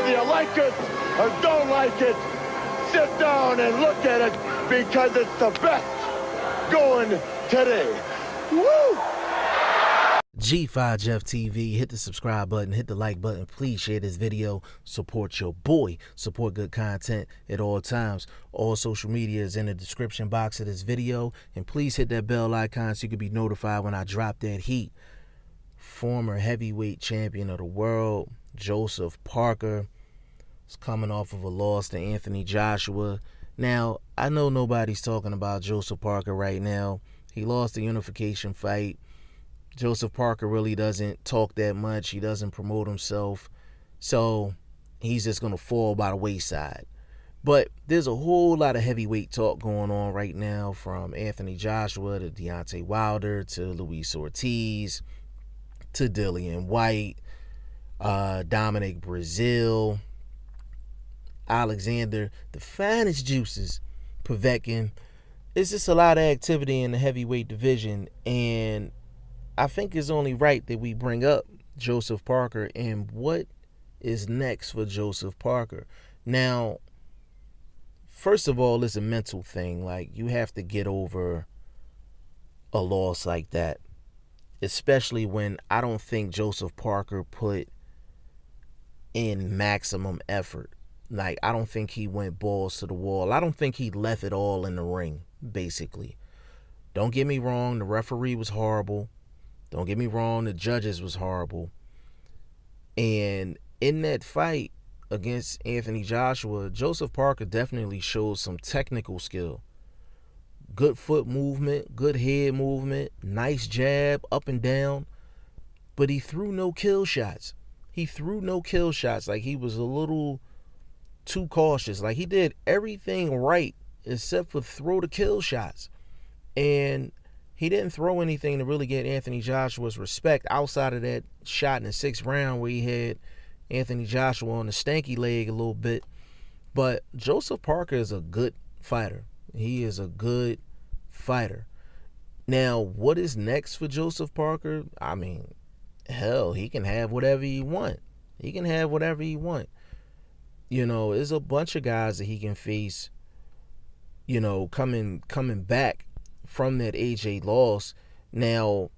Whether you like it or don't like it, sit down and look at it because it's the best going today. Woo! G5 Jeff TV, hit the subscribe button, hit the like button, please share this video, support your boy, support good content at all times. All social media is in the description box of this video, and please hit that bell icon so you can be notified when I drop that heat. Former heavyweight champion of the world, Joseph Parker, is coming off of a loss to Anthony Joshua. Now, I know nobody's talking about Joseph Parker right now. He lost the unification fight. Joseph Parker really doesn't talk that much. He doesn't promote himself. So he's just going to fall by the wayside. But there's a whole lot of heavyweight talk going on right now, from Anthony Joshua to Deontay Wilder to Luis Ortiz to Dillian White, Dominic Breazeale, Alexander, the finest juices, Povetkin. It's just a lot of activity in the heavyweight division, and I think it's only right that we bring up Joseph Parker and what is next for Joseph Parker. Now, first of all, it's a mental thing. Like, you have to get over a loss like that, especially when I don't think Joseph Parker put in maximum effort. Like, I don't think he went balls to the wall. I don't think he left it all in the ring, basically. Don't get me wrong, the referee was horrible. Don't get me wrong, the judges was horrible. And in that fight against Anthony Joshua, Joseph Parker definitely showed some technical skill. Good foot movement, good head movement, nice jab, up and down. But he threw no kill shots. He threw no kill shots. Like, he was a little too cautious. Like, he did everything right except for throw the kill shots. And he didn't throw anything to really get Anthony Joshua's respect outside of that shot in the 6th round where he had Anthony Joshua on the stanky leg a little bit. But Joseph Parker is a good fighter. He is a good fighter. Now, what is next for Joseph Parker? I mean, hell, he can have whatever he want. He can have whatever he want. You know, there's a bunch of guys that he can face, you know, coming back from that AJ loss. Now,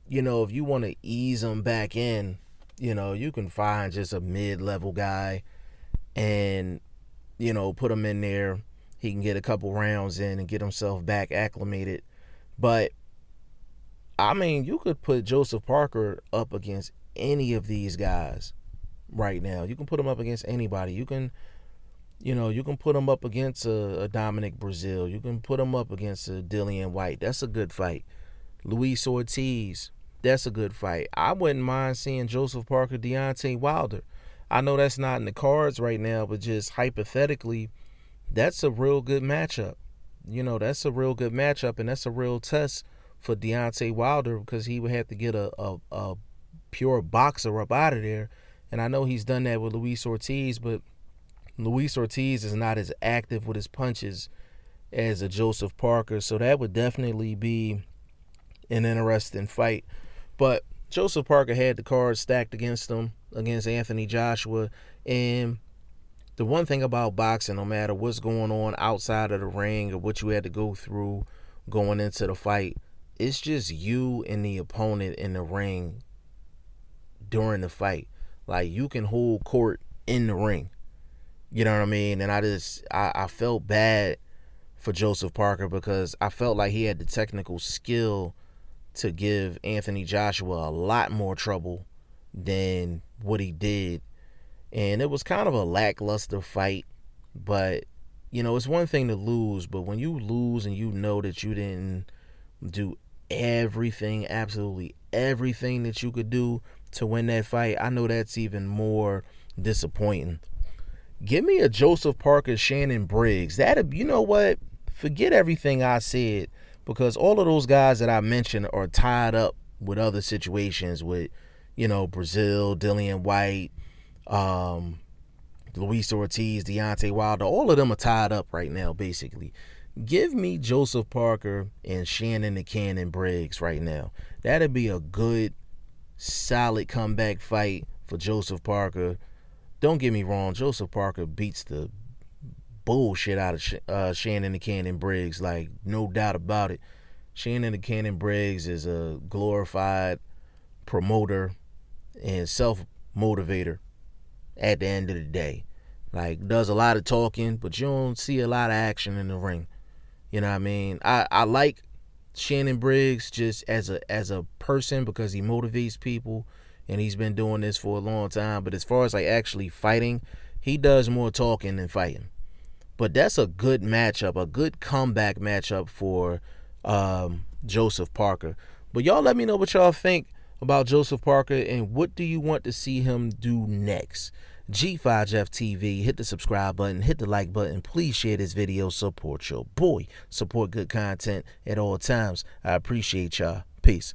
you know, if you want to ease him back in, you know, you can find just a mid-level guy and, you know, put him in there. He can get a couple rounds in and get himself back acclimated. But, I mean, you could put Joseph Parker up against any of these guys right now. You can put him up against anybody. You can put him up against a Dominic Breazeale. You can put him up against a Dillian White. That's a good fight. Luis Ortiz, that's a good fight. I wouldn't mind seeing Joseph Parker, Deontay Wilder. I know that's not in the cards right now, but just hypothetically, that's a real good matchup. You know, that's a real good matchup, and that's a real test for Deontay Wilder, because he would have to get a pure boxer up out of there. And I know he's done that with Luis Ortiz, but Luis Ortiz is not as active with his punches as a Joseph Parker, so that would definitely be an interesting fight. But Joseph Parker had the cards stacked against him, against Anthony Joshua, and the one thing about boxing, no matter what's going on outside of the ring or what you had to go through going into the fight, it's just you and the opponent in the ring during the fight. Like, you can hold court in the ring. You know what I mean? And I felt bad for Joseph Parker, because I felt like he had the technical skill to give Anthony Joshua a lot more trouble than what he did. And it was kind of a lackluster fight. But, you know, it's one thing to lose, but when you lose and you know that you didn't do everything, absolutely everything that you could do to win that fight, I know that's even more disappointing. Give me a Joseph Parker, Shannon Briggs. You know what? Forget everything I said, because all of those guys that I mentioned are tied up with other situations with, you know, Breazeale, Dillian White, Luis Ortiz, Deontay Wilder. All of them are tied up right now, basically. Give me Joseph Parker and Shannon the Cannon Briggs right now. That'd be a good, solid comeback fight for Joseph Parker. don't get me wrong, Joseph Parker beats the bullshit out of Shannon the Cannon Briggs, like, no doubt about it. Shannon the Cannon Briggs is a glorified promoter and self-motivator at the end of the day. Like, does a lot of talking, but you don't see a lot of action in the ring. You know what I mean? I like Shannon Briggs just as a person because he motivates people and he's been doing this for a long time. But as far as like actually fighting, he does more talking than fighting. But that's a good matchup, a good comeback matchup for Joseph Parker. But y'all let me know what y'all think about Joseph Parker and what do you want to see him do next. G5Jeff TV, hit the subscribe button, hit the like button. Please share this video. Support your boy. Support good content at all times. I appreciate y'all. Peace.